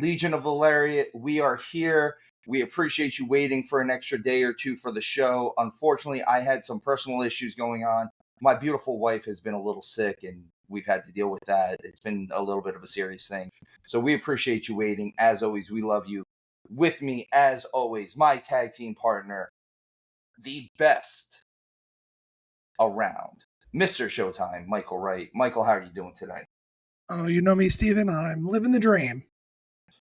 Legion of the Lariat, we are here. We appreciate you waiting for an extra day or two for the show. Unfortunately, I had some personal issues going on. My beautiful wife has been a little sick, and we've had to deal with that. It's been a little bit of a serious thing. So we appreciate you waiting. As always, we love you. With me, as always, my tag team partner, the best around, Mr. Showtime, Michael Wright. Michael, how are you doing today? Oh, you know me, Steven. I'm living the dream.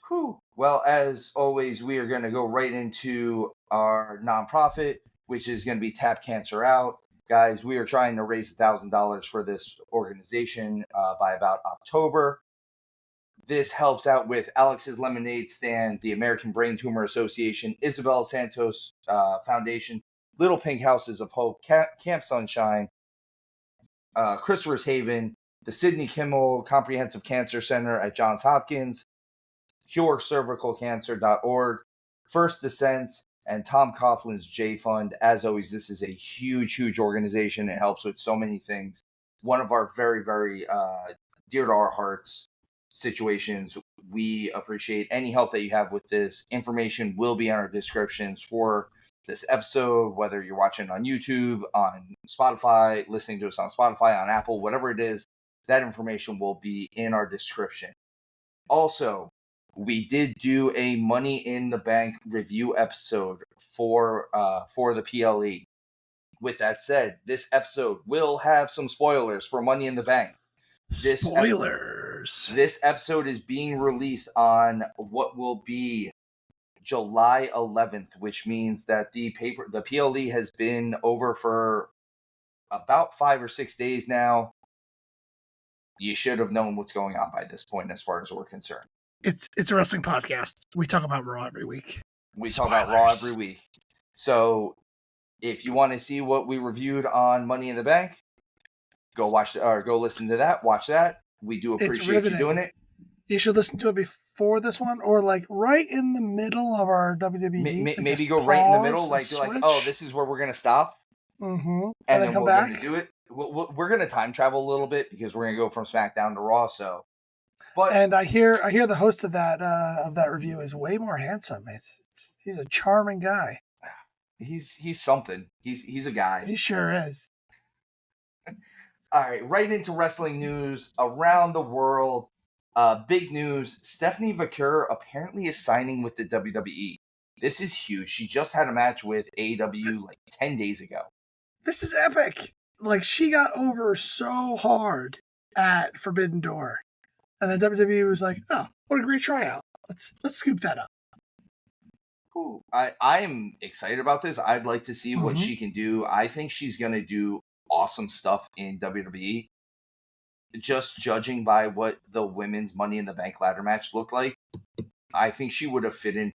Whew. Well, as always, we are going to go right into our nonprofit, which is going to be Tap Cancer Out. Guys, we are trying to raise $1,000 for this organization by about October. This helps out with Alex's Lemonade Stand, the American Brain Tumor Association, Isabel Santos Foundation, Little Pink Houses of Hope, Camp Sunshine, Christopher's Haven, the Sidney Kimmel Comprehensive Cancer Center at Johns Hopkins, CureCervicalCancer.org, First Descents, and Tom Coughlin's J Fund. As always, this is a huge, huge organization. It helps with so many things. One of our very, very dear to our hearts situations. We appreciate any help that you have with this. Information will be in our descriptions for this episode, whether you're watching on YouTube, on Spotify, listening to us on Spotify, on Apple, whatever it is, that information will be in our description. Also, we did do a Money in the Bank review episode for the PLE. With that said, this episode will have some spoilers for Money in the Bank. Spoilers. This episode is being released on what will be July 11th, which means that the PLE has been over for about 5 or 6 days now. You should have known what's going on by this point, as far as we're concerned. It's a wrestling podcast. We talk about Raw every week. We talk about Raw every week. So if you want to see what we reviewed on Money in the Bank, go watch or go listen to that. Watch that. We do appreciate you doing it. You should listen to it before this one, or like right in the middle of our WWE. Maybe go right in the middle, like oh, this is where we're gonna stop. Mm-hmm. And then we're gonna do it. We're gonna time travel a little bit because we're gonna go from SmackDown to Raw. So. And I hear the host of that review is way more handsome. He's a charming guy. He's something. He's a guy. He sure is. All right, right into wrestling news around the world. Big news: Stephanie Vaquer apparently is signing with the WWE. This is huge. She just had a match with AEW like 10 days ago. This is epic. Like, she got over so hard at Forbidden Door. And then WWE was like, "Oh, what a great tryout! Let's scoop that up." Cool. I am excited about this. I'd like to see what she can do. I think she's gonna do awesome stuff in WWE. Just judging by what the women's Money in the Bank ladder match looked like, I think she would have fit in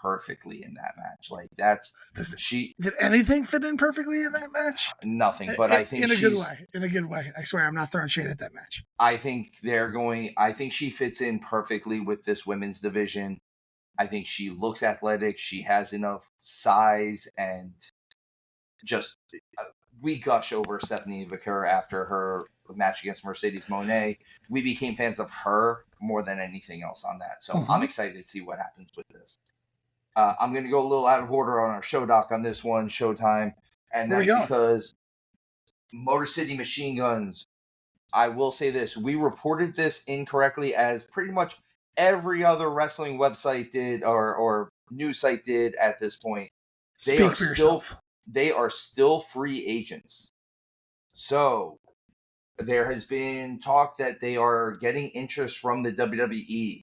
perfectly in that match. Like did anything fit in perfectly in that match? Nothing, but I think in a good way. I swear, I'm not throwing shade at that match. I think she fits in perfectly with this women's division. I think she looks athletic. She has enough size, and just we gush over Stephanie Vaquer after her match against Mercedes Moné. We became fans of her more than anything else on that. So I'm excited to see what happens with this. I'm going to go a little out of order on our show doc on this one, Showtime. And that's because Motor City Machine Guns, I will say this, we reported this incorrectly, as pretty much every other wrestling website did or news site did at this point. Speak for yourself. They are still free agents. So there has been talk that they are getting interest from the WWE.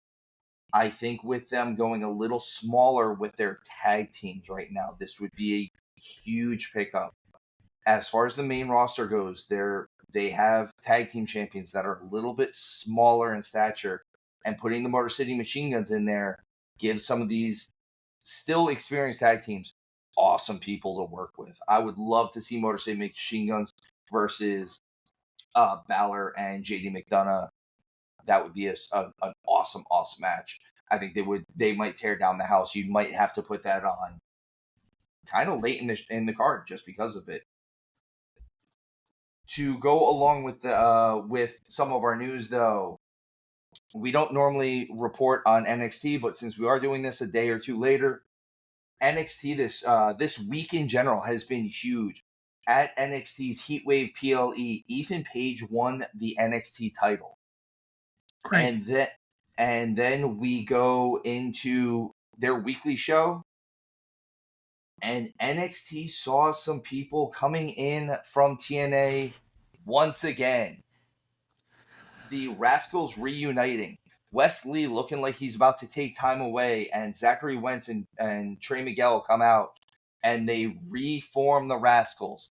I think with them going a little smaller with their tag teams right now, this would be a huge pickup. As far as the main roster goes, they have tag team champions that are a little bit smaller in stature, and putting the Motor City Machine Guns in there gives some of these still experienced tag teams awesome people to work with. I would love to see Motor City Machine Guns versus Balor and JD McDonough. That would be an awesome match. I think they might tear down the house. You might have to put that on kind of late in the card just because of it. To go along with some of our news, though, we don't normally report on NXT, but since we are doing this a day or two later, NXT this week in general has been huge. At NXT's Heatwave PLE, Ethan Page won the NXT title. Crazy. And then we go into their weekly show, and NXT saw some people coming in from TNA once again. The Rascals reuniting. Wesley looking like he's about to take time away, and Zachary Wentz and Trey Miguel come out, and they reform the Rascals.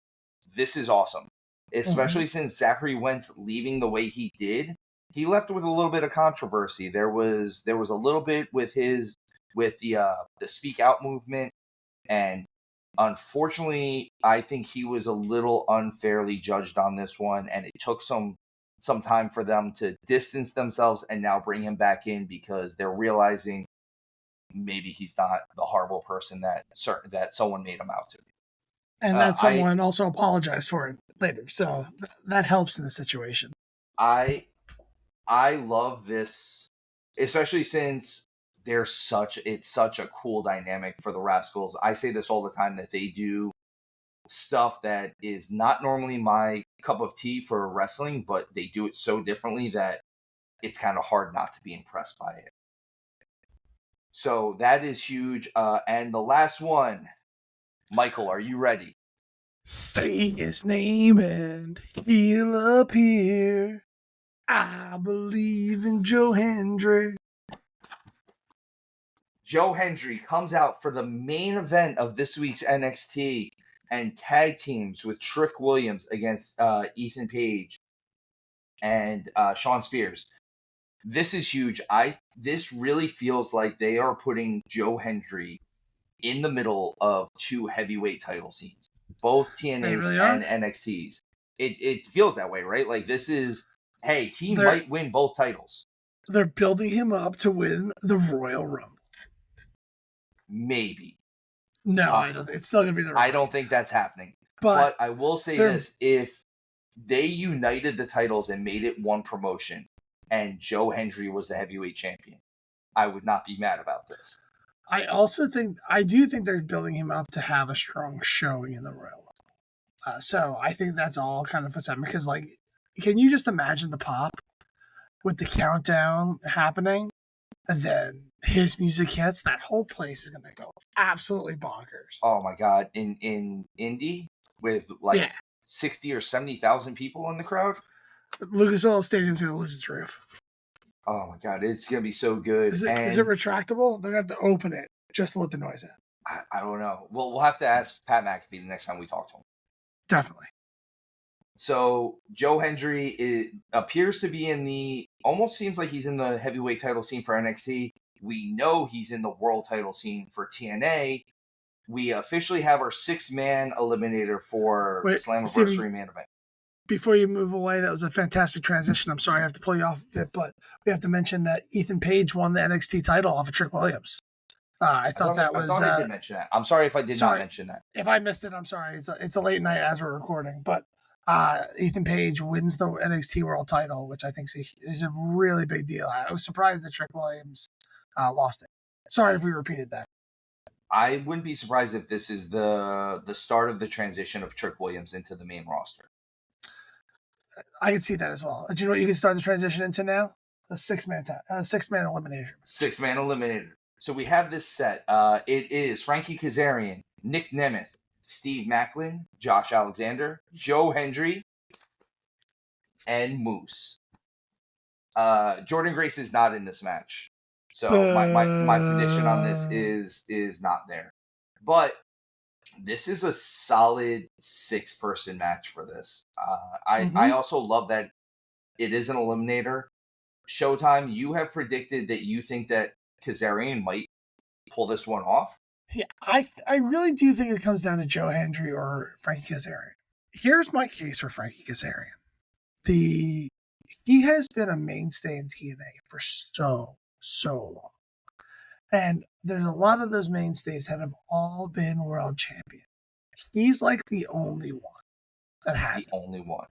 This is awesome, especially since Zachary Wentz leaving the way he did. He left with a little bit of controversy. There was a little bit with the speak out movement, and unfortunately, I think he was a little unfairly judged on this one, and it took some time for them to distance themselves and now bring him back in because they're realizing maybe he's not the horrible person that someone made him out to be. And that someone also apologized for it later, so that helps in the situation. I love this, especially since it's such a cool dynamic for the Rascals. I say this all the time that they do stuff that is not normally my cup of tea for wrestling, but they do it so differently that it's kind of hard not to be impressed by it. So that is huge. And the last one, Michael, are you ready? Say his name and he'll appear. I believe in Joe Hendry. Joe Hendry comes out for the main event of this week's NXT and tag teams with Trick Williams against Ethan Page and Sean Spears. This is huge. This really feels like they are putting Joe Hendry in the middle of two heavyweight title scenes, both TNA's really and NXT's. It feels that way, right? Like this is, hey, he might win both titles. They're building him up to win the Royal Rumble. Maybe. No, it's still going to be the Rumble. I don't think that's happening. But I will say this. If they united the titles and made it one promotion and Joe Hendry was the heavyweight champion, I would not be mad about this. I do think they're building him up to have a strong showing in the Royal Rumble. So I think that's all kind of what's happening. Because, like, can you just imagine the pop with the countdown happening? And then his music hits, that whole place is going to go absolutely bonkers. Oh, my God. In Indy with, 60 or 70,000 people in the crowd? Lucas Oil Stadium's going to lose its roof. Oh, my God. It's going to be so good. Is it retractable? They're going to have to open it just to let the noise out. I don't know. Well, we'll have to ask Pat McAfee the next time we talk to him. Definitely. So Joe Hendry appears to be almost seems like he's in the heavyweight title scene for NXT. We know he's in the world title scene for TNA. We officially have our 6-man eliminator for Slammiversary main event. Before you move away, that was a fantastic transition. I'm sorry I have to pull you off of it, but we have to mention that Ethan Page won the NXT title off of Trick Williams. I thought I did mention that. I'm sorry if I did not mention that. If I missed it, I'm sorry. It's a late night as we're recording, but Ethan Page wins the NXT World title, which I think is a really big deal. I was surprised that Trick Williams lost it. Sorry if we repeated that. I wouldn't be surprised if this is the start of the transition of Trick Williams into the main roster. I can see that as well. Do you know what you can start the transition into now? A 6-man eliminator. 6-man eliminator. So we have this set. It is Frankie Kazarian, Nick Nemeth, Steve Macklin, Josh Alexander, Joe Hendry, and Moose. Jordan Grace is not in this match. So my prediction on this is not there. But this is a solid 6-person match for this. I also love that it is an eliminator. Showtime, you have predicted that you think that Kazarian might pull this one off. Yeah, I really do think it comes down to Joe Hendry or Frankie Kazarian. Here's my case for Frankie Kazarian. He has been a mainstay in TNA for so long. And there's a lot of those mainstays that have all been world champion. He's like the only one that has the only one.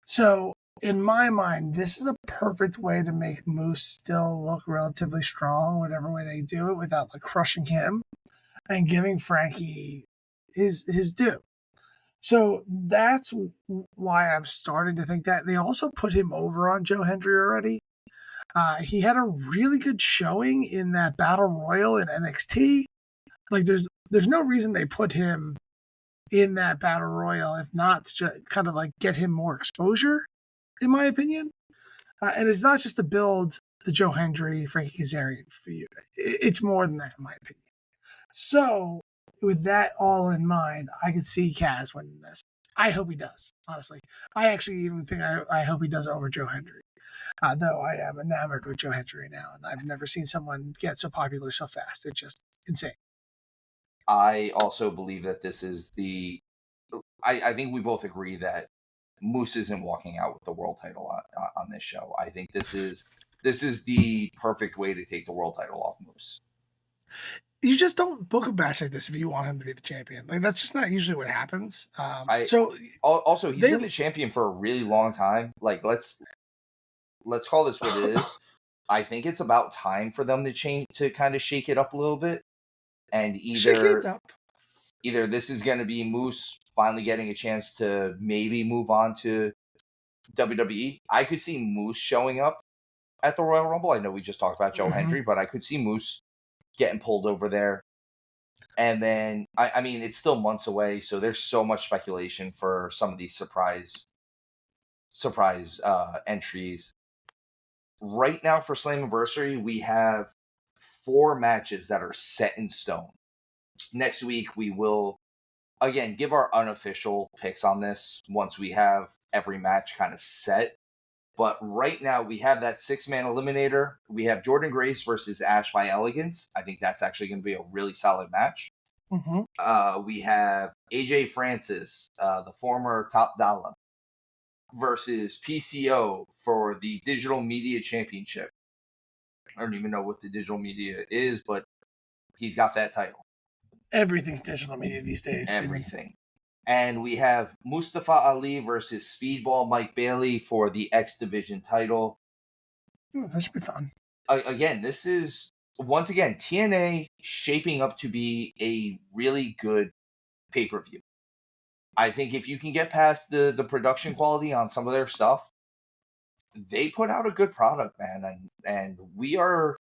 So in my mind, this is a perfect way to make Moose still look relatively strong, whatever way they do it, without like crushing him and giving Frankie his due. So that's why I'm starting to think that. They also put him over on Joe Hendry already. He had a really good showing in that Battle Royal in NXT. Like, there's no reason they put him in that Battle Royal if not to just kind of like get him more exposure, in my opinion. And it's not just to build the Joe Hendry, Frankie Kazarian feud. It's more than that, in my opinion. So, with that all in mind, I could see Kaz winning this. I hope he does, honestly. I actually even think I hope he does over Joe Hendry. Though I am enamored with Joe Hendry now, and I've never seen someone get so popular so fast. It's just insane. I also believe that this is I think we both agree that Moose isn't walking out with the world title on this show. I think this is the perfect way to take the world title off Moose. You just don't book a match like this if you want him to be the champion. Like, that's just not usually what happens. Also, he's been the champion for a really long time. Like, let's call this what it is. I think it's about time for them to kind of shake it up a little bit, and either this is going to be Moose finally getting a chance to maybe move on to WWE. I could see Moose showing up at the Royal Rumble. I know we just talked about Joe Hendry, but I could see Moose getting pulled over there. And then, I mean, it's still months away, so there's so much speculation for some of these surprise entries. Right now for Slammiversary, we have 4 matches that are set in stone. Next week, we will, again, give our unofficial picks on this once we have every match kind of set. But right now, we have that 6-man eliminator. We have Jordan Grace versus Ash by Elegance. I think that's actually going to be a really solid match. We have AJ Francis, the former Top Dollar, versus PCO for the Digital Media Championship. I don't even know what the Digital Media is, but he's got that title. Everything's digital media these days. Everything. And we have Mustafa Ali versus Speedball Mike Bailey for the X Division title. That should be fun. Again, this is, once again, TNA shaping up to be a really good pay-per-view. I think if you can get past the production quality on some of their stuff, they put out a good product, man. And we are,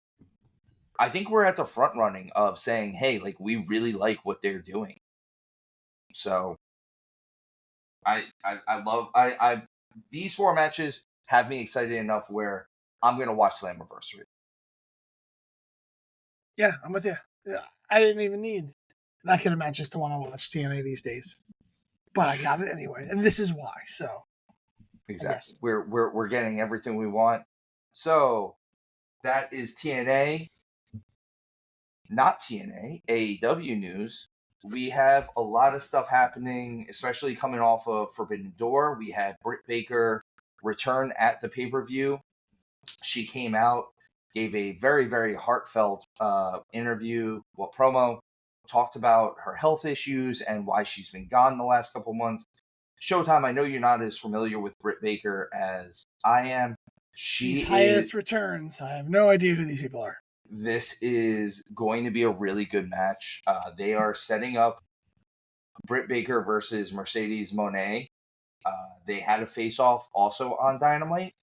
I think we're at the front running of saying, hey, like, we really like what they're doing. So I love these 4 matches have me excited enough where I'm gonna watch Slammiversary. Yeah, I'm with you. I didn't even need that kind of matches to want to watch TNA these days, but I got it anyway, and this is why. So exactly, we're getting everything we want. So that is TNA. Not TNA, AEW news. We have a lot of stuff happening, especially coming off of Forbidden Door. We had Britt Baker return at the pay-per-view. She came out, gave a very, very heartfelt interview, promo, talked about her health issues and why she's been gone the last couple months. Showtime, I know you're not as familiar with Britt Baker as I am. These highest returns. I have no idea who these people are. This is going to be a really good match. They are setting up Britt Baker versus Mercedes Moné. They had a face-off also on Dynamite,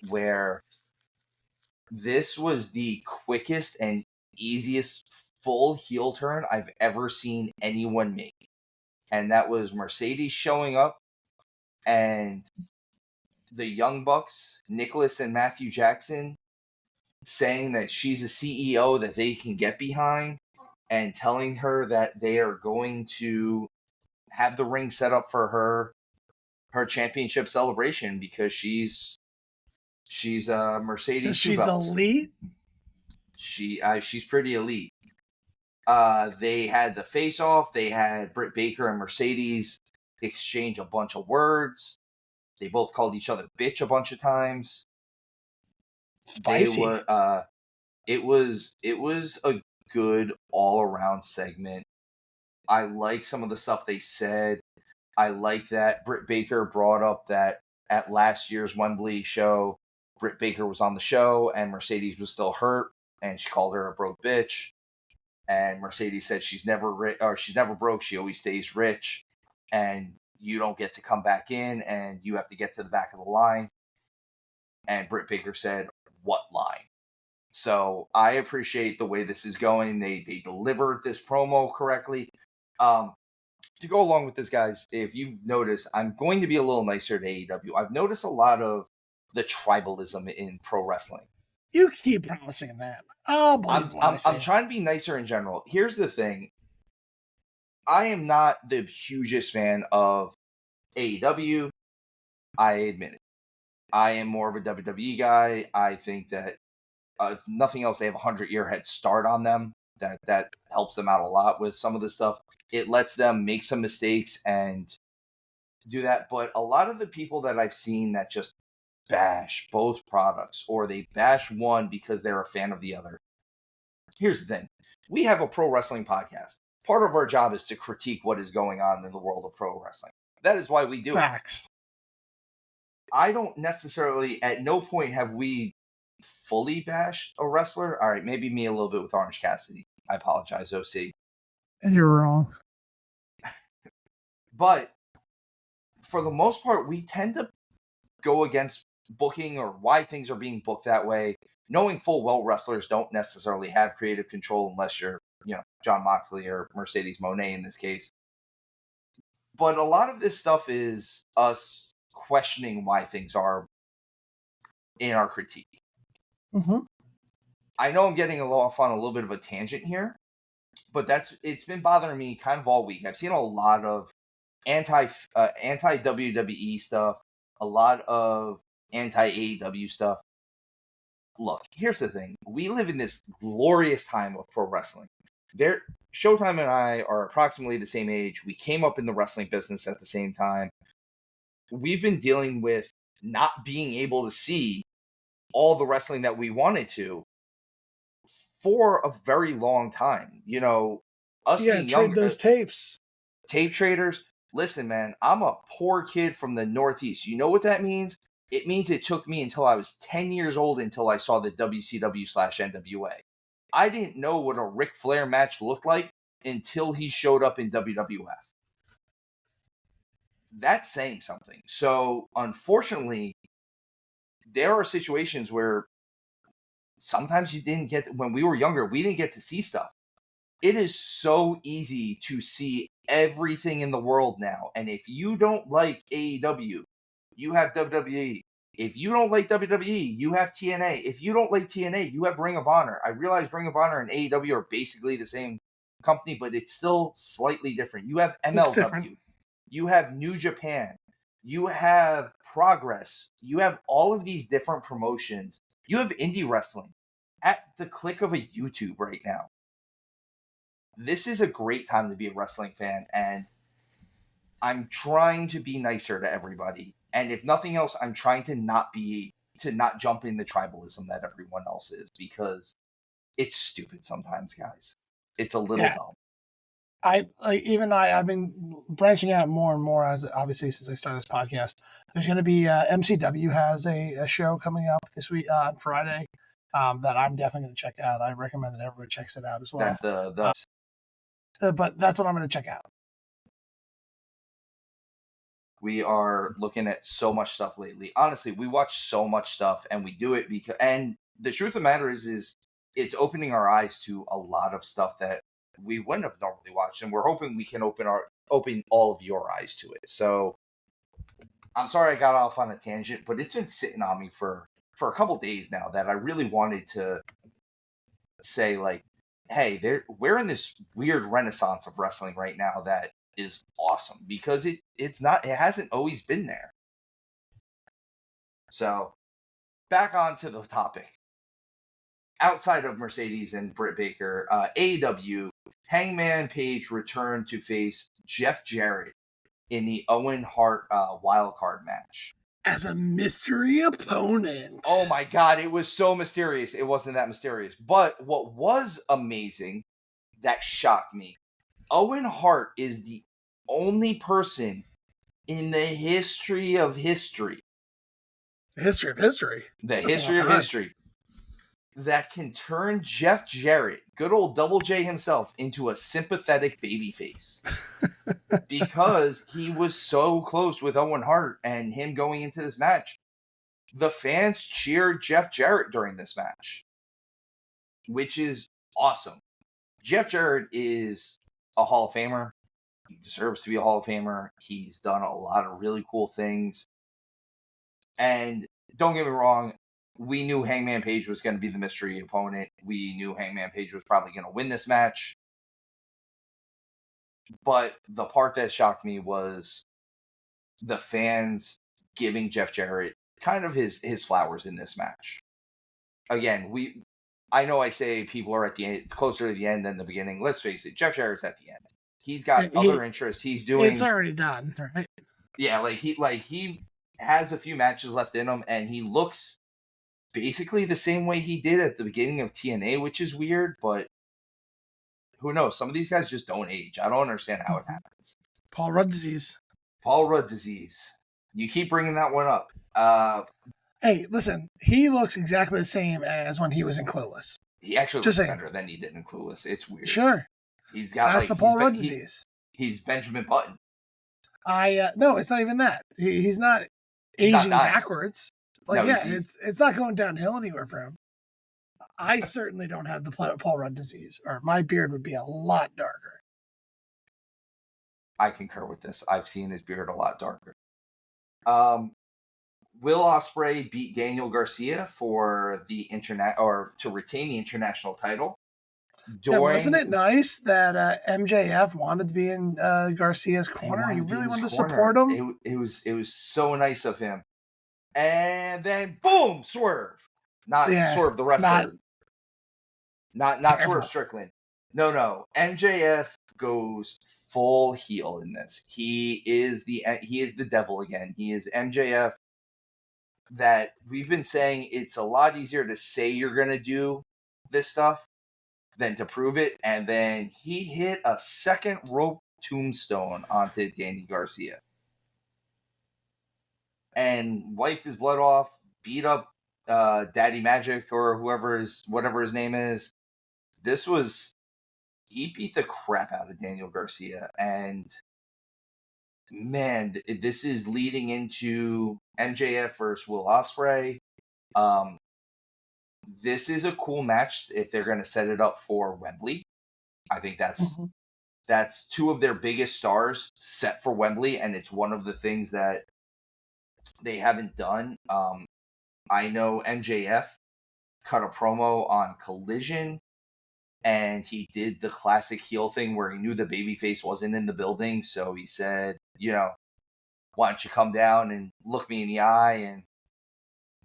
where this was the quickest and easiest full heel turn I've ever seen anyone make. And that was Mercedes showing up and the Young Bucks, Nicholas and Matthew Jackson, saying that she's a CEO that they can get behind and telling her that they are going to have the ring set up for her championship celebration because she's Mercedes. She's elite. She's pretty elite. They had the face off. They had Britt Baker and Mercedes exchange a bunch of words. They both called each other bitch a bunch of times. Spicy. It was a good all around segment. I like some of the stuff they said. I like that Britt Baker brought up that at last year's Wembley show, Britt Baker was on the show and Mercedes was still hurt, and she called her a broke bitch. And Mercedes said she's never she's never broke. She always stays rich, and you don't get to come back in, and you have to get to the back of the line. And Britt Baker said, "What line?" So I appreciate the way this is going. They delivered this promo correctly. To go along with this, guys, if you've noticed, I'm going to be a little nicer to AEW. I've noticed a lot of the tribalism in pro wrestling. You keep promising that. I'm trying to be nicer in general. Here's the thing. I am not the hugest fan of AEW. I admit it. I am more of a WWE guy. I think that if nothing else, they have a 100-year head start on them. That helps them out a lot with some of this stuff. It lets them make some mistakes and do that. But a lot of the people that I've seen that just bash both products, or they bash one because they're a fan of the other. Here's the thing. We have a pro wrestling podcast. Part of our job is to critique what is going on in the world of pro wrestling. That is why we do Facts. I don't necessarily, at no point have we fully bashed a wrestler. All right, maybe me a little bit with Orange Cassidy. I apologize, OC. And you're wrong. But for the most part, we tend to go against booking or why things are being booked that way, knowing full well wrestlers don't necessarily have creative control unless you're, John Moxley or Mercedes Moné in this case. But a lot of this stuff is us questioning why things are in our critique. Mm-hmm. I know I'm getting off on a little bit of a tangent here, but it's been bothering me kind of all week. I've seen a lot of anti WWE stuff, a lot of anti AEW stuff. Look, here's the thing. We live in this glorious time of pro wrestling. Showtime and I are approximately the same age. We came up in the wrestling business at the same time. We've been dealing with not being able to see all the wrestling that we wanted to for a very long time. Us being trade those tapes. Tape traders. Listen, man, I'm a poor kid from the Northeast. You know what that means? It means it took me until I was 10 years old until I saw the WCW/NWA. I didn't know what a Ric Flair match looked like until he showed up in WWF. That's saying something. So, unfortunately, there are situations where sometimes when we were younger, we didn't get to see stuff. It is so easy to see everything in the world now. And if you don't like AEW, you have WWE. If you don't like WWE, you have TNA. If you don't like TNA, you have Ring of Honor. I realize Ring of Honor and AEW are basically the same company, but it's still slightly different. You have MLW. You have New Japan. You have Progress. You have all of these different promotions. You have indie wrestling at the click of a YouTube right now. This is a great time to be a wrestling fan, and I'm trying to be nicer to everybody. And if nothing else, I'm trying to not jump in the tribalism that everyone else is, because it's stupid sometimes, guys. It's a little dumb. I've been branching out more and more, as obviously since I started this podcast. There's going to be MCW has a show coming up this week on Friday that I'm definitely going to check out. I recommend that everyone checks it out as well. That's but that's what I'm going to check out. We are looking at so much stuff lately. Honestly, we watch so much stuff, and we do it because. And the truth of the matter is it's opening our eyes to a lot of stuff that we wouldn't have normally watched, and we're hoping we can open all of your eyes to it. So I'm sorry I got off on a tangent, but it's been sitting on me for a couple days now that I really wanted to say, like, hey, we're in this weird renaissance of wrestling right now that is awesome, because it hasn't always been there. So back onto the topic. Outside of Mercedes and Britt Baker, AEW, Hangman Page returned to face Jeff Jarrett in the Owen Hart wildcard match. As a mystery opponent. Oh my God, it was so mysterious. It wasn't that mysterious. But what was amazing, that shocked me, Owen Hart is the only person in the history of history The history of history. The That's history of history. That can turn Jeff Jarrett, good old Double J himself, into a sympathetic babyface. Because he was so close with Owen Hart and him going into this match. The fans cheered Jeff Jarrett during this match, which is awesome. Jeff Jarrett is a Hall of Famer. He deserves to be a Hall of Famer. He's done a lot of really cool things. And don't get me wrong, we knew Hangman Page was going to be the mystery opponent. We knew Hangman Page was probably going to win this match. But the part that shocked me was the fans giving Jeff Jarrett kind of his flowers in this match. Again, I know I say people are at the end, closer to the end than the beginning. Let's face it, Jeff Jarrett's at the end. He's got other interests. He's doing. It's already done, right? Yeah, he has a few matches left in him, and he looks basically the same way he did at the beginning of TNA, which is weird, but who knows? Some of these guys just don't age. I don't understand how it happens. Paul Rudd disease. Paul Rudd disease. You keep bringing that one up. Hey, listen, he looks exactly the same as when he was in Clueless. He actually looks better than he did in Clueless. It's weird. Sure. He's got That's the Paul Rudd disease. He's Benjamin Button. No, it's not even that. He's not aging backwards. Like, no, it's not going downhill anywhere for him. I certainly don't have the Paul Rudd disease, or my beard would be a lot darker. I concur with this. I've seen his beard a lot darker. Will Ospreay beat Daniel Garcia for the to retain the international title. Wasn't it nice that MJF wanted to be in Garcia's corner? He really wanted to support him. It was so nice of him. And then boom, Swerve. Not Swerve the wrestler. Not Swerve Strickland. No. MJF goes full heel in this. He is the devil again. He is MJF. That we've been saying it's a lot easier to say you're going to do this stuff than to prove it. And then he hit a second rope tombstone onto Danny Garcia. And wiped his blood off, beat up Daddy Magic or whatever his name is. He beat the crap out of Daniel Garcia. And man, this is leading into MJF versus Will Ospreay. This is a cool match if they're going to set it up for Wembley. I think that's two of their biggest stars set for Wembley, and it's one of the things that they haven't done. I know MJF cut a promo on Collision, and he did the classic heel thing where he knew the babyface wasn't in the building, so he said, why don't you come down and look me in the eye? And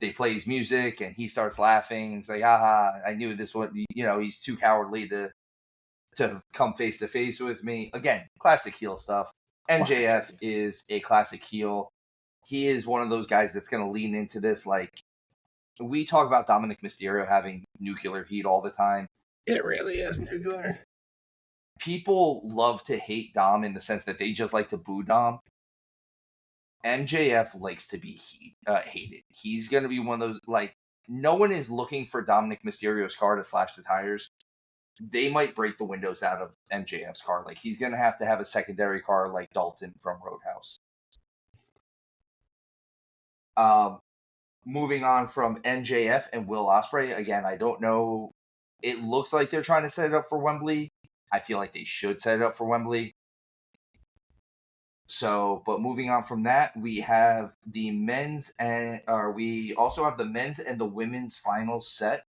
they play his music, and he starts laughing and say, "Haha, I knew this one. He's too cowardly to come face to face with me." Again, classic heel stuff. MJF is a classic heel. He is one of those guys that's going to lean into this. Like, we talk about Dominic Mysterio having nuclear heat all the time. It really is nuclear. People love to hate Dom in the sense that they just like to boo Dom. MJF likes to be hated. He's going to be one of those, like, no one is looking for Dominic Mysterio's car to slash the tires. They might break the windows out of MJF's car. Like, he's going to have a secondary car like Dalton from Roadhouse. Moving on from MJF and Will Ospreay, again, I don't know. It looks like they're trying to set it up for Wembley. I feel like they should set it up for Wembley. So, but moving on from that, we have the men's and the women's finals set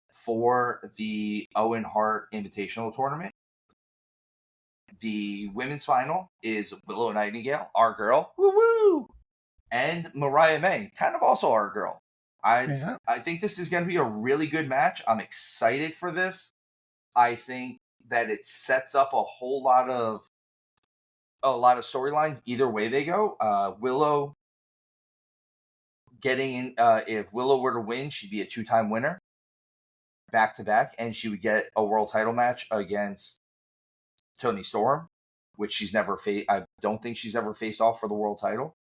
for the Owen Hart Invitational Tournament. The women's final is Willow Nightingale, our girl, woo, and Mariah May, kind of also our girl. I think this is going to be a really good match. I'm excited for this. I think that it sets up a lot of storylines either way they go. Willow getting in, if Willow were to win, she'd be a 2-time winner back to back, and she would get a world title match against Toni Storm, which she's never I don't think she's ever faced off for the world title.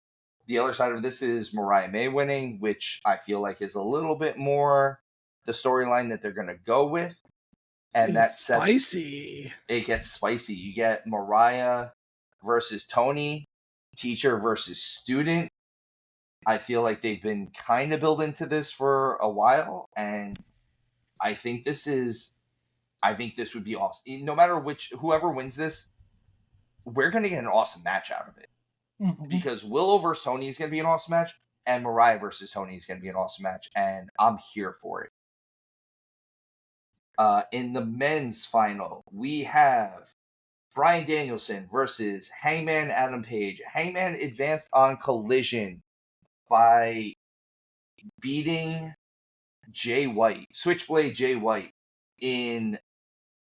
the other side of this is Mariah May winning, which I feel like is a little bit more the storyline that they're going to go with. And that's spicy. It gets spicy. You get Mariah versus Tony, teacher versus student. I feel like they've been kind of built into this for a while, and I think this would be awesome. No matter whoever wins this, we're going to get an awesome match out of it. Mm-hmm. Because Willow versus Tony is going to be an awesome match, and Mariah versus Tony is going to be an awesome match, and I'm here for it. In the men's final, we have Bryan Danielson versus Hangman Adam Page. Hangman advanced on Collision by beating Switchblade Jay White, in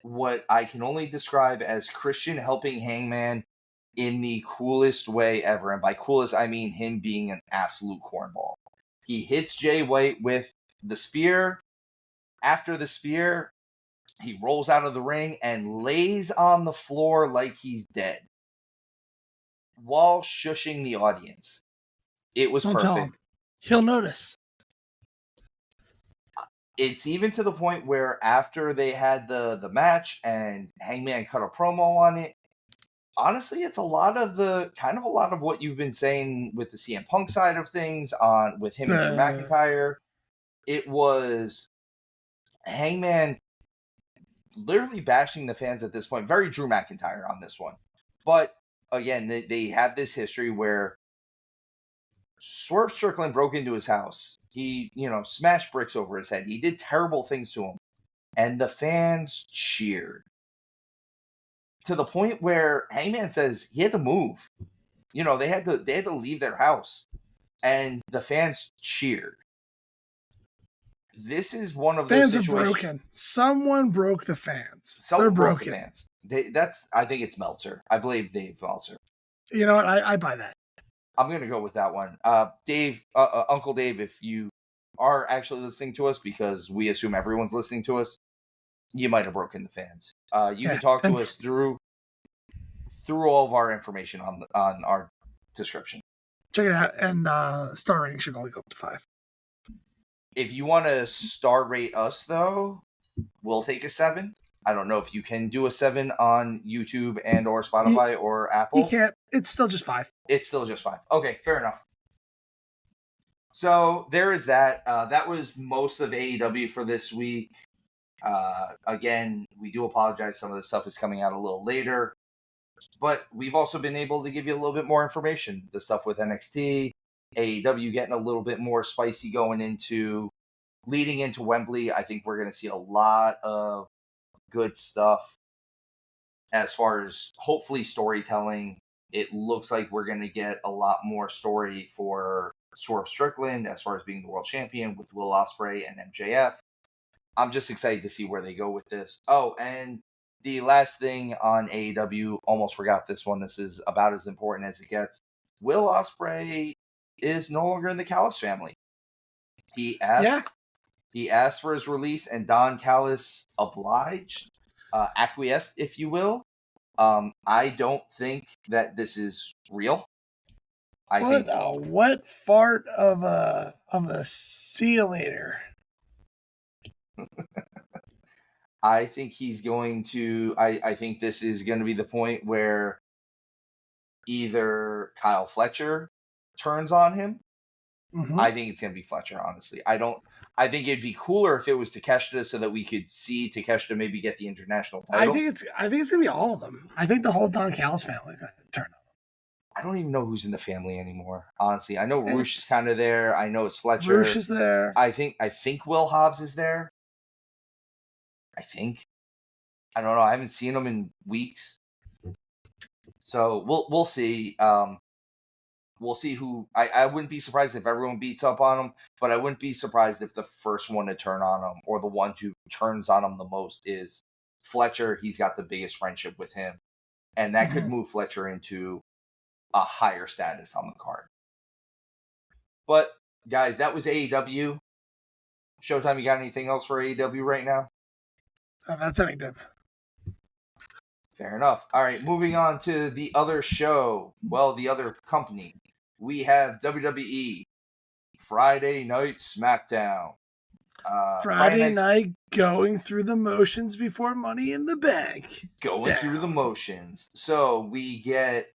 what I can only describe as Christian helping Hangman in the coolest way ever. And by coolest, I mean him being an absolute cornball. He hits Jay White with the spear. After the spear, he rolls out of the ring and lays on the floor like he's dead while shushing the audience. It was perfect. Tell him. He'll notice. It's even to the point where after they had the match and Hangman cut a promo on it, honestly, it's a lot of what you've been saying with the CM Punk side of things with him and Drew McIntyre. It was Hangman literally bashing the fans at this point. Very Drew McIntyre on this one. But again, they have this history where Swerve Strickland broke into his house. He, smashed bricks over his head. He did terrible things to him. And the fans cheered. To the point where Hangman says he had to move. They had to leave their house. And the fans cheered. This is one of those situations. Fans are broken. Someone broke the fans. They're broken. The fans. I think it's Meltzer. I believe Dave Meltzer. You know what? I buy that. I'm going to go with that one. Dave, Uncle Dave, if you are actually listening to us, because we assume everyone's listening to us, you might have broken the fans. You can talk to us through all of our information on our description. Check it out, and star rating should only go up to 5. If you want to star rate us, though, we'll take a 7. I don't know if you can do a 7 on YouTube and or Spotify or Apple. You can't. It's still just 5. It's still just 5. Okay, fair enough. So there is that. That was most of AEW for this week. Again, we do apologize. Some of the stuff is coming out a little later. But we've also been able to give you a little bit more information. The stuff with NXT, AEW getting a little bit more spicy leading into Wembley. I think we're going to see a lot of good stuff as far as hopefully storytelling. It looks like we're going to get a lot more story for Swerve Strickland as far as being the world champion with Will Ospreay and MJF. I'm just excited to see where they go with this. Oh, and the last thing on AEW, almost forgot this one. This is about as important as it gets. Will Ospreay is no longer in the Callis family. He asked for his release, and Don Callis obliged, acquiesced, if you will. I don't think that this is real. What fart of a see you later. I think he's going to. I think this is going to be the point where either Kyle Fletcher turns on him. Mm-hmm. I think it's going to be Fletcher, honestly. I think it'd be cooler if it was Takeshita so that we could see Takeshita maybe get the international title. I think it's going to be all of them. I think the whole Don Callis family is going to turn on him. I don't even know who's in the family anymore, honestly. I know Roosh is kind of there. I know it's Fletcher. Roosh is there. I think Will Hobbs is there. I don't know. I haven't seen him in weeks. So we'll see. We'll see who. I wouldn't be surprised if everyone beats up on him, but I wouldn't be surprised if the first one to turn on him or the one who turns on him the most is Fletcher. He's got the biggest friendship with him, and that could move Fletcher into a higher status on the card. But guys, that was AEW. Showtime, you got anything else for AEW right now? That's negative. Fair enough. All right, moving on to the other show. Well, the other company. we have WWE Friday Night SmackDown. Friday night going through the motions before Money in the Bank. Going through the motions. So we get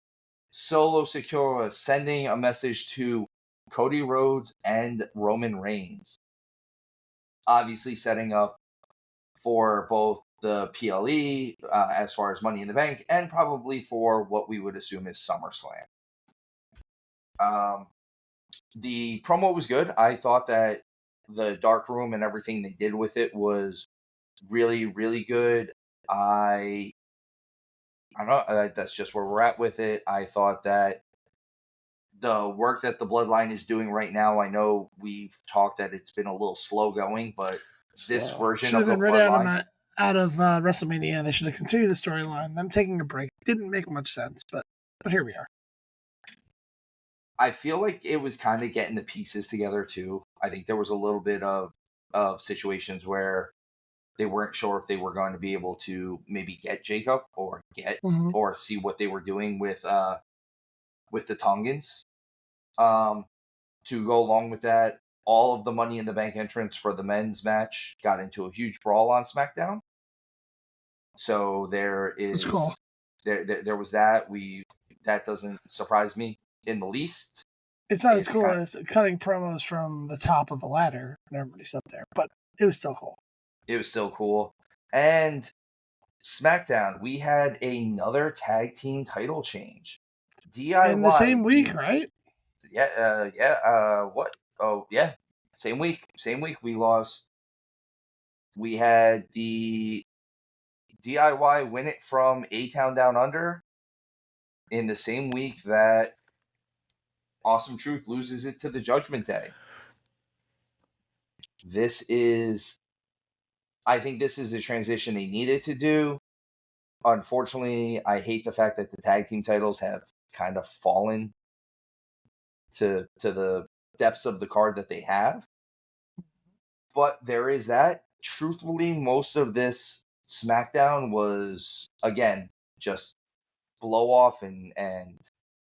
Solo Sikoa sending a message to Cody Rhodes and Roman Reigns. Obviously setting up for both the PLE as far as Money in the Bank and probably for what we would assume is SummerSlam. The promo was good. I thought that the dark room and everything they did with it was really, really good. I don't know. That's just where we're at with it. I thought that the work that the Bloodline is doing right now, I know we've talked that it's been a little slow going, but this version should of have the been Bloodline out of WrestleMania. They should have continued the storyline. Them taking a break didn't make much sense, but here we are. I feel like it was kind of getting the pieces together too. I think there was a little bit of situations where they weren't sure if they were going to be able to maybe get Jacob or or see what they were doing with the Tongans. To go along with that, all of the Money in the Bank entrants for the men's match got into a huge brawl on SmackDown. So there is That's cool. There was that. That doesn't surprise me in the least. It's not as cool as cutting promos from the top of a ladder and everybody's up there, but it was still cool. It was still cool. And SmackDown, we had another tag team title change. DIY in the same week, right? What? Oh, yeah. Same week. We lost. We had the DIY win it from A-Town Down Under in the same week that Awesome Truth loses it to the Judgment Day. I think this is a transition they needed to do. Unfortunately, I hate the fact that the tag team titles have kind of fallen to the depths of the card that they have. But there is that. Truthfully, most of this SmackDown was, again, just blow off and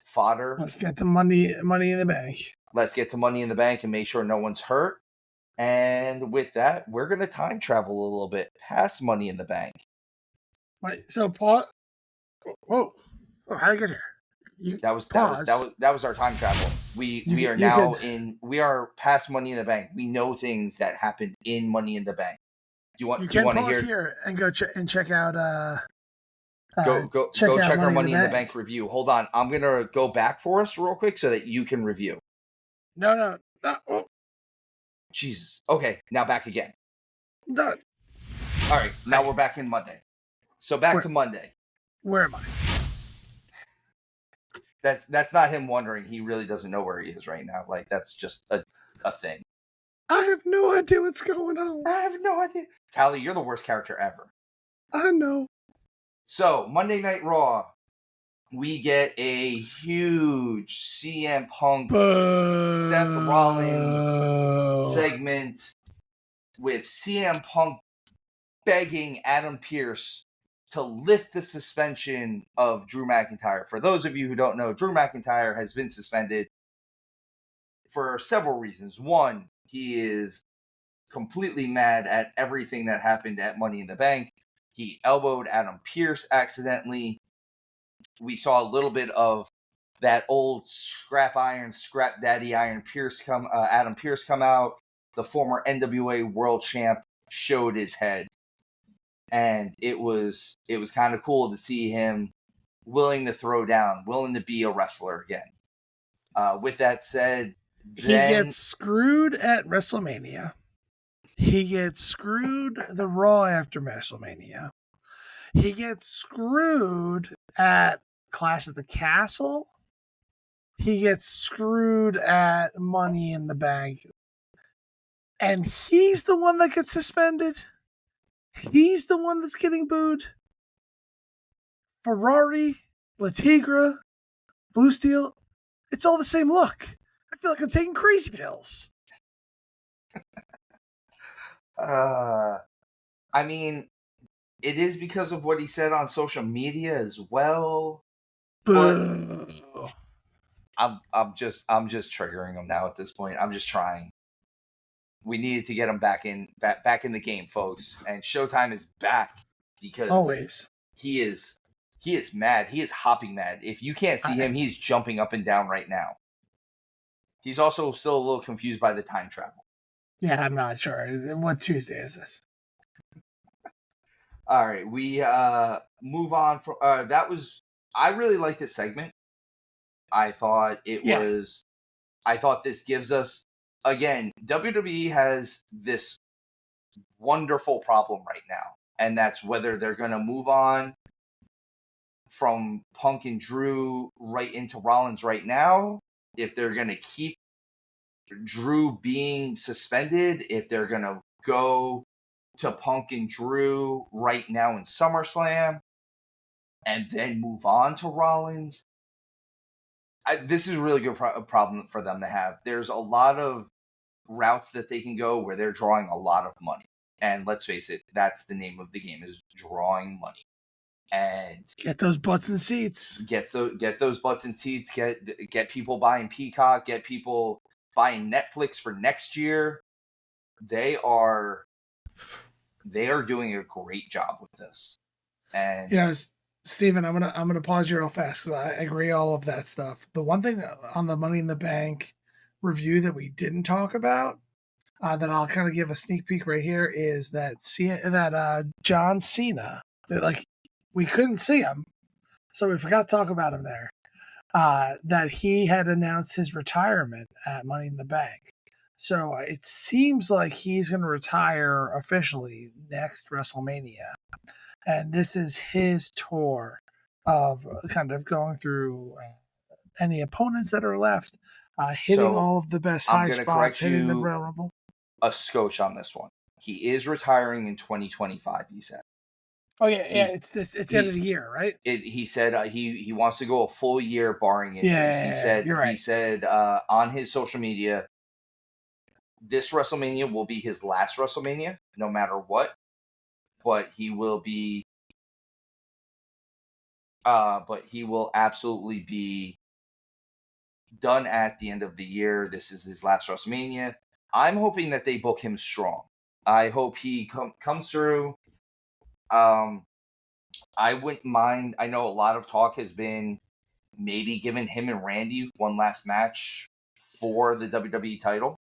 fodder. Let's get the money in the bank. Let's get to Money in the Bank and make sure no one's hurt. And with that, we're going to time travel a little bit past Money in the Bank. Wait, so Paul, whoa, how did I get here? That was our time travel. We are past Money in the Bank. We know things that happened in Money in the Bank. Do you want to pause here and go and check out go check our Money in the Bank review. Hold on, I'm gonna go back for us real quick so that you can review. No. Oh. Jesus. Okay, now back again. No. All right, now we're back in Monday. So back to Monday. Where am I? That's not him wondering. He really doesn't know where he is right now. Like, that's just a thing. I have no idea what's going on. I have no idea. Tally, you're the worst character ever. I know. So, Monday Night Raw, we get a huge CM Punk, Seth Rollins segment with CM Punk begging Adam Pearce to lift the suspension of Drew McIntyre. For those of you who don't know, Drew McIntyre has been suspended for several reasons. One, he is completely mad at everything that happened at Money in the Bank. He elbowed Adam Pearce accidentally. We saw a little bit of that old scrap daddy Adam Pearce come out. The former NWA World Champ showed his head. And it was kind of cool to see him willing to throw down, willing to be a wrestler again. With that said, he gets screwed at WrestleMania. He gets screwed the Raw after WrestleMania. He gets screwed at Clash at the Castle. He gets screwed at Money in the Bank. And he's the one that gets suspended. He's the one that's getting booed. Ferrari, Latigra, Blue Steel, it's all the same look. I feel like I'm taking crazy pills. I mean, it is because of what he said on social media as well. Boo. I'm just triggering them now at this point. I'm just trying. We needed to get him back in the game, folks. And Showtime is back because Always. he is mad. He is hopping mad. If you can't see him, he's jumping up and down right now. He's also still a little confused by the time travel. Yeah, I'm not sure. What Tuesday is this? All right, we move on from that was I really liked this segment. I thought I thought this gives us again, WWE has this wonderful problem right now, and that's whether they're going to move on from Punk and Drew right into Rollins right now, if they're going to keep Drew being suspended, if they're going to go to Punk and Drew right now in SummerSlam, and then move on to Rollins. This is a really good problem for them to have. There's a lot of routes that they can go where they're drawing a lot of money. And let's face it, that's the name of the game, is drawing money. And get those butts and seats. Get those butts and seats. Get people buying Peacock. Get people buying Netflix for next year. They are doing a great job with this. And Steven, I'm gonna pause you real fast because I agree all of that stuff. The one thing on the Money in the Bank review that we didn't talk about, that I'll kind of give a sneak peek right here, is that John Cena, that we couldn't see him, so we forgot to talk about him there. That he had announced his retirement at Money in the Bank. So it seems like he's going to retire officially next WrestleMania. And this is his tour of kind of going through any opponents that are left, hitting all of the best high spots, hitting the Royal Rumble. A scotch on this one. He is retiring in 2025, he said. Oh, yeah, it's the end of the year, right? He said he wants to go a full year barring injuries. Yeah, you're right. He said on his social media, this WrestleMania will be his last WrestleMania, no matter what. But he will absolutely be done at the end of the year. This is his last WrestleMania. I'm hoping that they book him strong. I hope he comes through. I wouldn't mind. I know a lot of talk has been maybe giving him and Randy one last match for the WWE title.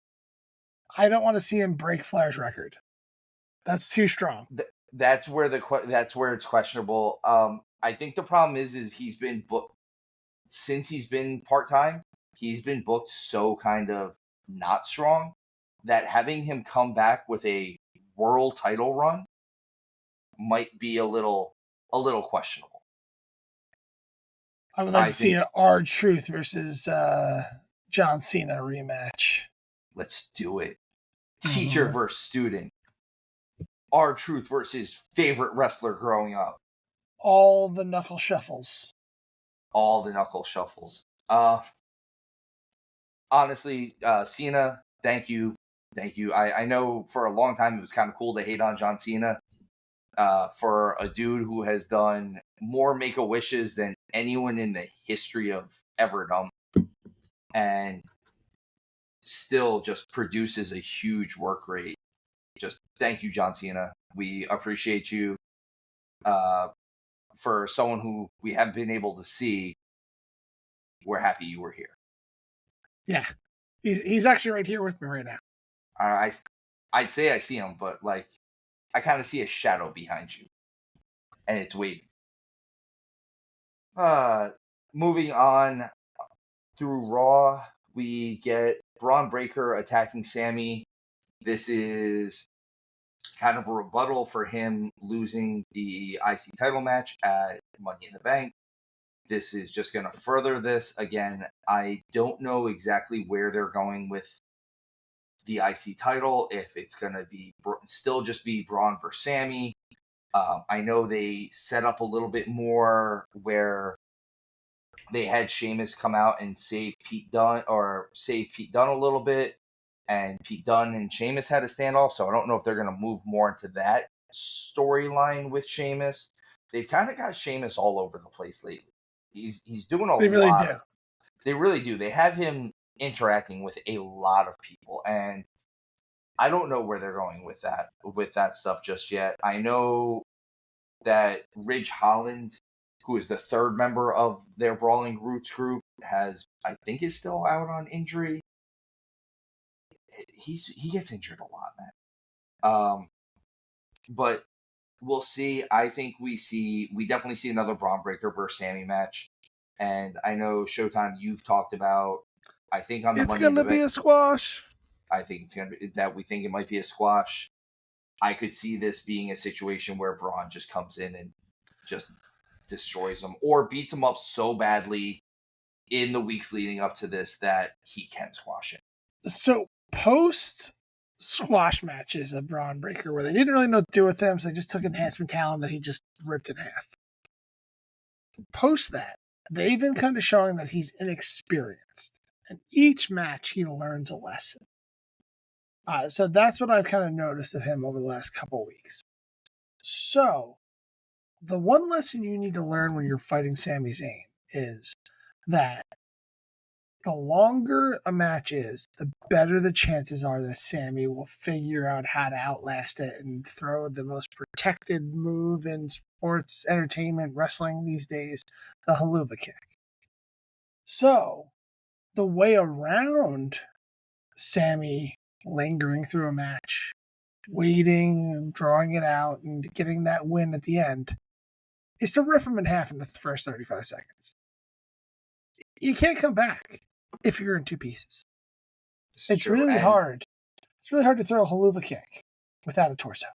I don't want to see him break Flair's record. That's too strong. That's where it's questionable. I think the problem is he's been booked since he's been part-time. He's been booked so kind of not strong that having him come back with a world title run might be a little questionable. I would like to see an R-Truth versus John Cena rematch. Let's do it. Teacher versus student. R-Truth versus favorite wrestler growing up. All the knuckle shuffles. Honestly, Cena, thank you. I know for a long time it was kind of cool to hate on John Cena. For a dude who has done more Make-A-Wishes than anyone in the history of everdom, and still just produces a huge work rate. Just thank you, John Cena. We appreciate you. For someone who we haven't been able to see, we're happy you were here. Yeah, he's actually right here with me right now. I'd say I see him, but I kind of see a shadow behind you, and it's waving. Moving on through Raw, we get Braun Breaker attacking Sammy. This is kind of a rebuttal for him losing the IC title match at Money in the Bank. This is just going to further this. Again, I don't know exactly where they're going with the IC title, if it's going to be still just be Braun versus Sammy. I know they set up a little bit more where they had Sheamus come out and save Pete Dunne a little bit, and Pete Dunne and Sheamus had a standoff, so I don't know if they're going to move more into that storyline with Sheamus. They've kind of got Sheamus all over the place lately. He's doing a lot. They really do. They really do. They have him interacting with a lot of people, and I don't know where they're going with that stuff just yet. I know that Ridge Holland, who is the third member of their Brawling Roots group, I think is still out on injury. He gets injured a lot, man. But we'll see. I think we definitely see another Braun Breaker versus Sammy match. And I know Showtime, you've talked about, I think on the It's Monday in the gonna be Bank, a squash. I think it's gonna be that we think it might be a squash. I could see this being a situation where Braun just comes in and just destroys him or beats him up so badly in the weeks leading up to this that he can squash it. So post squash matches of Braun Breaker where they didn't really know what to do with him, so they just took enhancement talent that he just ripped in half. Post that, they've been kind of showing that he's inexperienced. And each match he learns a lesson. So that's what I've kind of noticed of him over the last couple of weeks. So the one lesson you need to learn when you're fighting Sami Zayn is that the longer a match is, the better the chances are that Sammy will figure out how to outlast it and throw the most protected move in sports, entertainment, wrestling these days, the haluva kick. So, the way around Sammy lingering through a match, waiting, drawing it out, and getting that win at the end is to rip him in half in the first 35 seconds. You can't come back if you're in two pieces. It's really hard. It's really hard to throw a haluva kick without a torso.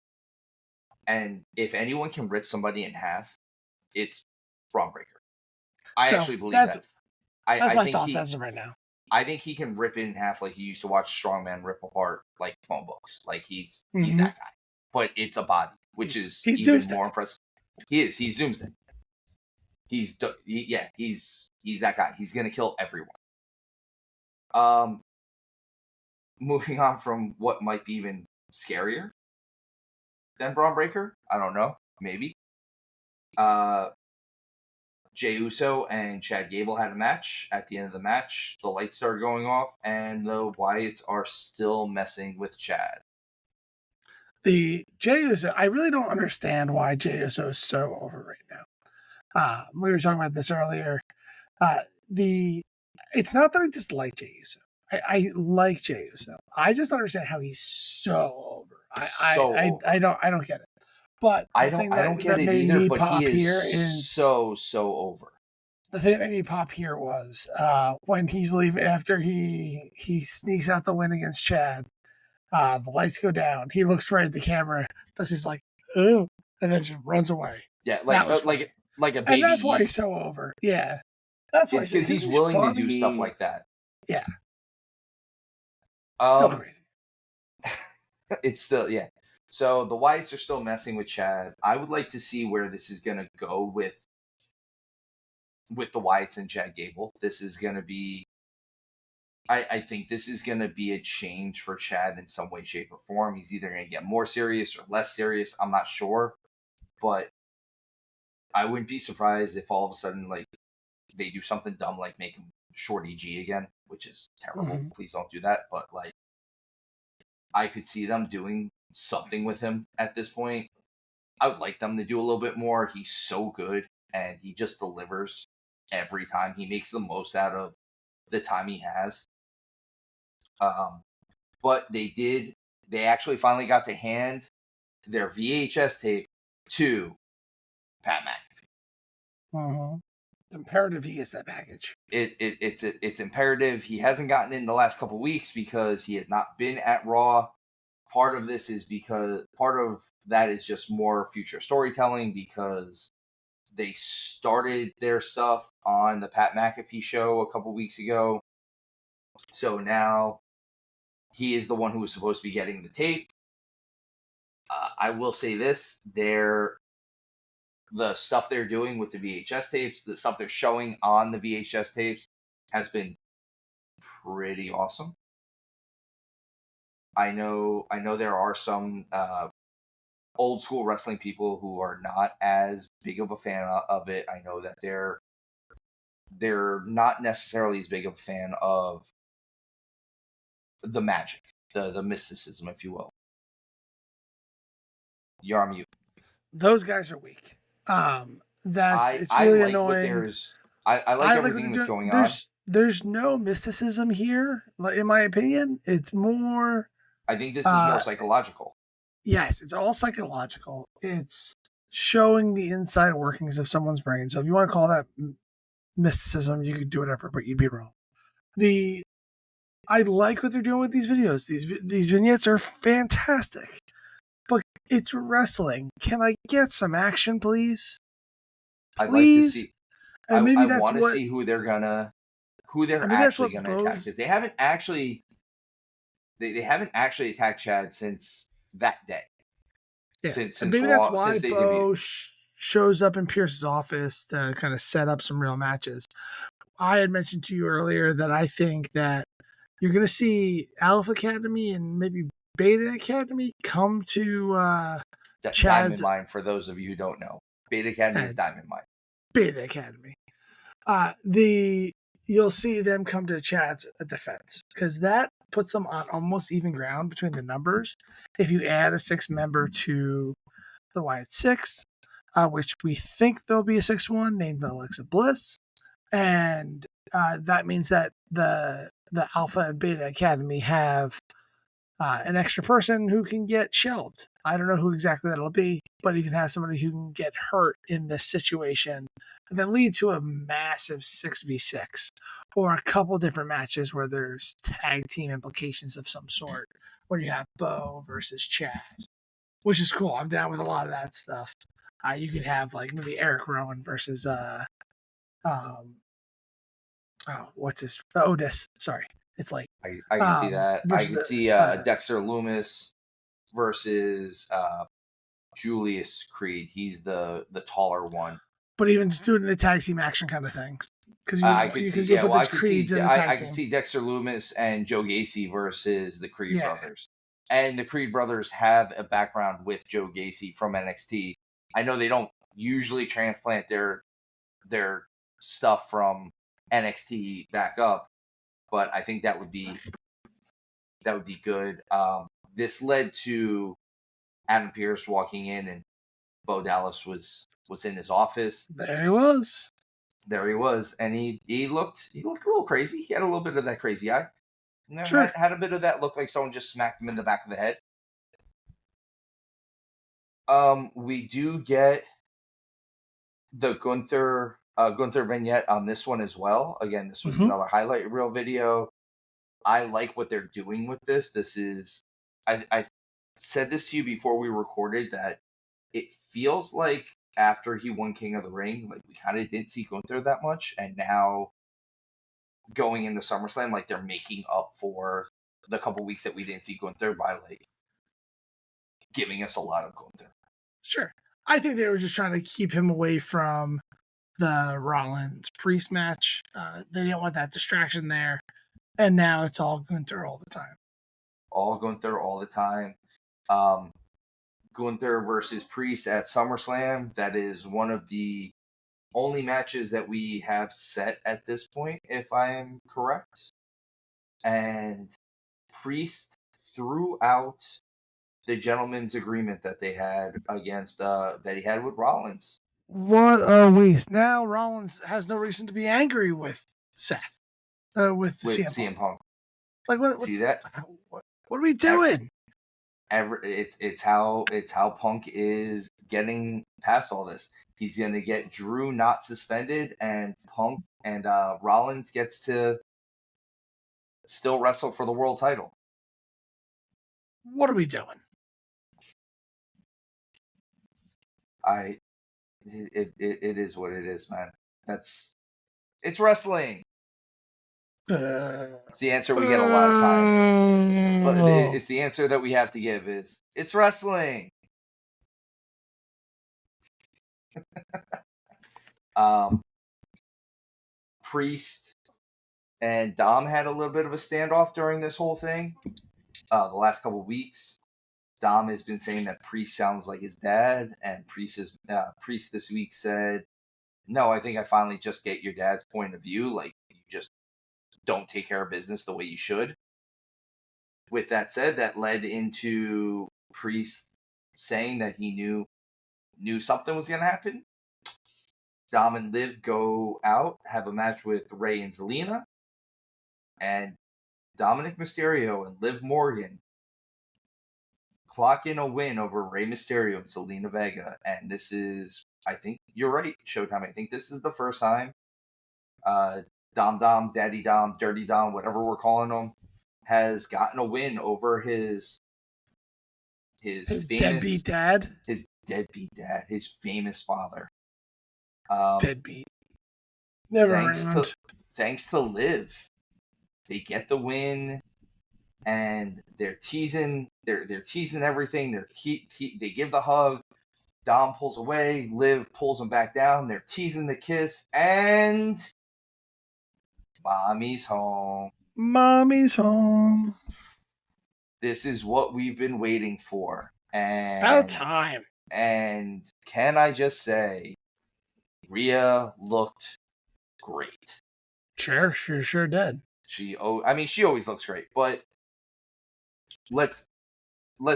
And if anyone can rip somebody in half, it's Braun Breaker. I actually believe that. That's my thoughts as of right now. I think he can rip it in half like you used to watch strongman rip apart like phone books. Like he's that guy. But it's a body, which is even Doomsday. More impressive. He is. He's Doomsday. He's that guy. He's gonna kill everyone. Moving on from what might be even scarier than Braun Breaker, I don't know, maybe. Jey Uso and Chad Gable had a match. At the end of the match, the lights started going off, and the Wyatts are still messing with Chad. The Jey Uso, I really don't understand why Jey Uso is so over right now. We were talking about this earlier. It's not that I dislike Jey Uso. I like Jey Uso. I just don't understand how he's so over. I don't get it. But I don't get it either. But he is so over. The thing that made me pop here was when he's leaving after he sneaks out the win against Chad. The lights go down. He looks right at the camera. He's like, "Oh," and then just runs away. Yeah, like a baby. And that's why he's so over. Yeah, that's why because he's willing to do stuff like that. Yeah, still crazy. It's still So the Wyatts are still messing with Chad. I would like to see where this is going to go with the Wyatts and Chad Gable. This is going to be. I think this is going to be a change for Chad in some way, shape, or form. He's either going to get more serious or less serious. I'm not sure. But I wouldn't be surprised if all of a sudden, like, they do something dumb like make him Shorty G again, which is terrible. Mm-hmm. Please don't do that. But, like, I could see them doing something with him at this point. I would like them to do a little bit more. He's so good, and he just delivers every time. He makes the most out of the time he has. But they actually finally got to hand their VHS tape to Pat McAfee. Mm-hmm. It's imperative he gets that package. It's imperative. He hasn't gotten it in the last couple of weeks because he has not been at Raw. Part of that is just more future storytelling because they started their stuff on the Pat McAfee show a couple weeks ago. So now he is the one who was supposed to be getting the tape. I will say this, the stuff they're doing with the VHS tapes, the stuff they're showing on the VHS tapes has been pretty awesome. I know there are some old school wrestling people who are not as big of a fan of it. I know that they're they're not necessarily as big of a fan of the magic, the mysticism, if you will. You're on mute. Those guys are weak. It's I really like annoying. I like everything that's going on. There's no mysticism here, in my opinion. It's more. I think this is more psychological. Yes, it's all psychological. It's showing the inside workings of someone's brain. So if you want to call that mysticism, you could do whatever, but you'd be wrong. I like what they're doing with these videos. These vignettes are fantastic. But it's wrestling. Can I get some action, please? Please? I'd like to see. And maybe I want to see who they're actually gonna attack, because they haven't actually attacked Chad since that day. Yeah, since maybe that's why Bo shows up in Pierce's office to kind of set up some real matches. I had mentioned to you earlier that I think that you're going to see Alpha Academy and maybe Beta Academy come to Chad's... Diamond Mine, for those of you who don't know. Beta Academy is Diamond Mine. Beta Academy. You'll see them come to Chad's defense, because that puts them on almost even ground between the numbers. If you add a 6th member to the Wyatt 6, which we think there'll be a 6th one named Alexa Bliss, and that means that the Alpha and Beta Academy have an extra person who can get shelved. I don't know who exactly that'll be, but you can have somebody who can get hurt in this situation and then lead to a massive 6v6 or a couple different matches where there's tag team implications of some sort, where you have Bo versus Chad, which is cool. I'm down with a lot of that stuff. You could have like maybe Eric Rowan versus Otis. Sorry. It's like I can see that. I can see Dexter Loomis versus Julius Creed. He's the taller one. But even just doing a tag team action kind of thing, because I can see Dexter Loomis and Joe Gacy versus the Creed brothers. And the Creed brothers have a background with Joe Gacy from NXT. I know they don't usually transplant their stuff from NXT back up, but I think that would be good. This led to Adam Pearce walking in, and Bo Dallas was in his office. There he was, and he looked a little crazy. He had a little bit of that crazy eye. Sure. Had a bit of that look like someone just smacked him in the back of the head. We do get the Gunther vignette on this one as well. Again, this was another highlight reel video. I like what they're doing with this. This is, I said this to you before we recorded, that it feels like after he won King of the Ring, like we kind of didn't see Gunther that much, and now going into SummerSlam, like they're making up for the couple weeks that we didn't see Gunther by like giving us a lot of Gunther. Sure. I think they were just trying to keep him away from the Rollins Priest match. They didn't want that distraction there. And now it's all Gunther all the time. All Gunther all the time. Gunther versus Priest at SummerSlam. That is one of the only matches that we have set at this point, if I am correct. And Priest threw out the gentleman's agreement that they had against that he had with Rollins. What a waste! Now Rollins has no reason to be angry with Seth, with CM Punk. Like what? See that? What are we doing? It's how Punk is getting past all this. He's gonna get Drew not suspended, and Punk and Rollins gets to still wrestle for the world title. What are we doing? It is what it is, man. It's wrestling. It's the answer we get a lot of times. It's the answer that we have to give is it's wrestling. Priest and Dom had a little bit of a standoff during this whole thing. The last couple of weeks, Dom has been saying that Priest sounds like his dad, and Priest this week said no, I think I finally just get your dad's point of view. Like, you just don't take care of business the way you should. With that said, that led into Priest saying that he knew something was going to happen. Dom and Liv go out, have a match with Rey and Zelina, and Dominic Mysterio and Liv Morgan clock in a win over Rey Mysterio and Zelina Vega. And this is, I think you're right, Showtime. I think this is the first time Dom, Daddy Dom, Dirty Dom, whatever we're calling him, has gotten a win over his famous deadbeat dad. His deadbeat dad, his famous father. Deadbeat. Never around. Thanks to Liv, they get the win, and they're teasing. They're teasing everything. They give the hug. Dom pulls away. Liv pulls him back down. They're teasing the kiss, and Mommy's home. Mommy's home. This is what we've been waiting for. And about time. And can I just say, Rhea looked great. Sure did. She always looks great, but let's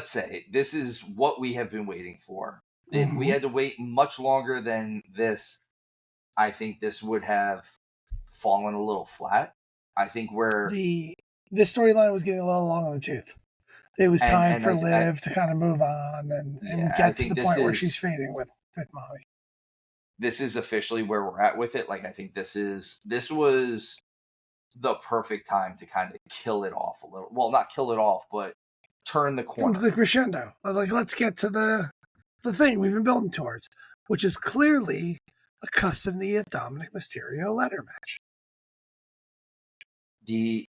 say this is what we have been waiting for. If we had to wait much longer than this, I think this would have fallen a little flat. I think the storyline was getting a little long in the tooth. It was time for Liv to kind of move on and get to the point where she's fading with Mommy. This is officially where we're at with it. Like, I think this was the perfect time to kind of kill it off a little. Well, not kill it off, but turn the corner. Come to the crescendo. Like, let's get to the thing we've been building towards, which is clearly a custody of Dominic Mysterio ladder match. The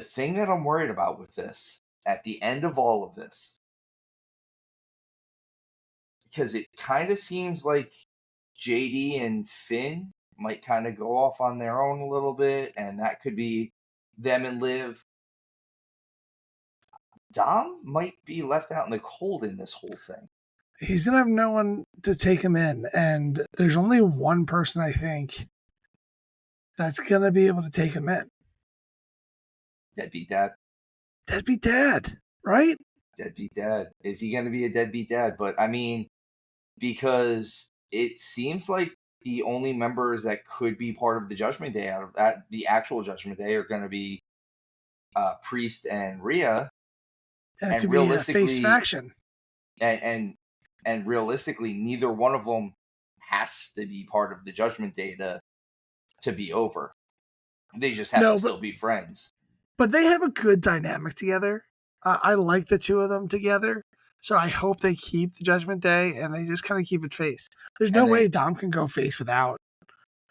thing that I'm worried about with this, at the end of all of this, because it kind of seems like JD and Finn might kind of go off on their own a little bit, and that could be them and Liv. Dom might be left out in the cold in this whole thing. He's going to have no one to take him in, and there's only one person, I think, that's going to be able to take him in. Deadbeat dad. Deadbeat dad, right? Deadbeat dad. Is he going to be a deadbeat dad? But, I mean, because it seems like the only members that could be part of the Judgment Day, out of that, the actual Judgment Day, are going to be Priest and Rhea. And realistically, a face faction. And realistically, neither one of them has to be part of the Judgment Day to be over. They just have to still be friends. But they have a good dynamic together. I like the two of them together. So I hope they keep the Judgment Day and they just kind of keep it face. There's no way Dom can go face without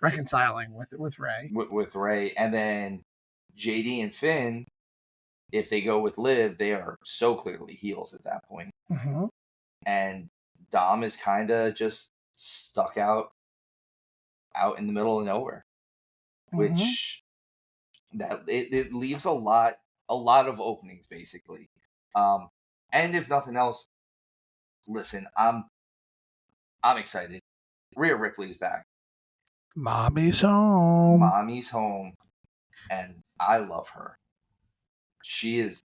reconciling with Rey. With Rey. And then JD and Finn, if they go with Liv, they are so clearly heels at that point. Mm-hmm. And Dom is kind of just stuck out in the middle of nowhere, which that it leaves a lot of openings, basically. And if nothing else, listen, I'm excited. Rhea Ripley is back. Mommy's home. Mommy's home, and I love her. She is.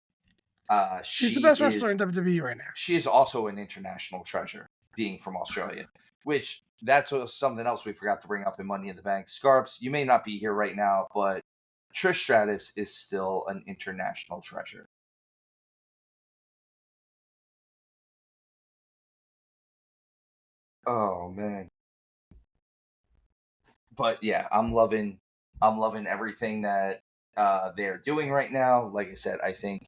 She's the best wrestler in WWE right now. She is also an international treasure, being from Australia, which that's something else we forgot to bring up in Money in the Bank. Scarps, you may not be here right now, but Trish Stratus is still an international treasure. Oh man. But yeah, I'm loving everything that they're doing right now. Like I said, I think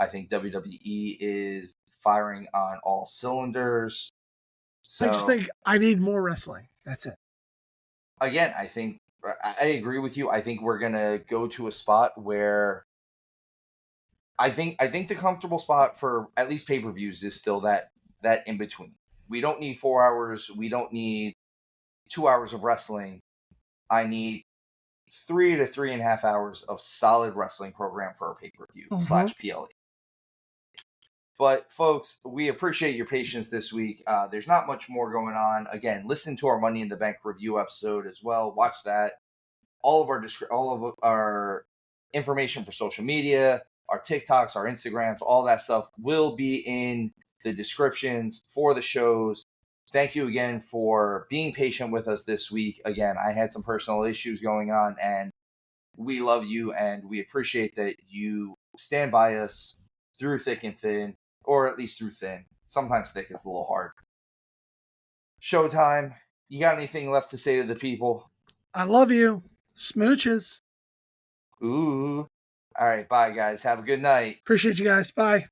WWE is firing on all cylinders. So I just think I need more wrestling. That's it. Again, I agree with you. I think we're gonna go to a spot where I think the comfortable spot for at least pay-per-views is still that in between. We don't need 4 hours. We don't need 2 hours of wrestling. I need 3 to 3.5 hours of solid wrestling program for a pay-per-view /PLE. But folks, we appreciate your patience this week. There's not much more going on. Again, listen to our Money in the Bank review episode as well. Watch that. All of our information for social media, our TikToks, our Instagrams, all that stuff will be in the descriptions for the shows. Thank you again for being patient with us this week. Again, I had some personal issues going on, and we love you, and we appreciate that you stand by us through thick and thin, or at least through thin. Sometimes thick is a little hard. Showtime, you got anything left to say to the people? I love you. Smooches. Ooh. All right, bye, guys. Have a good night. Appreciate you guys. Bye.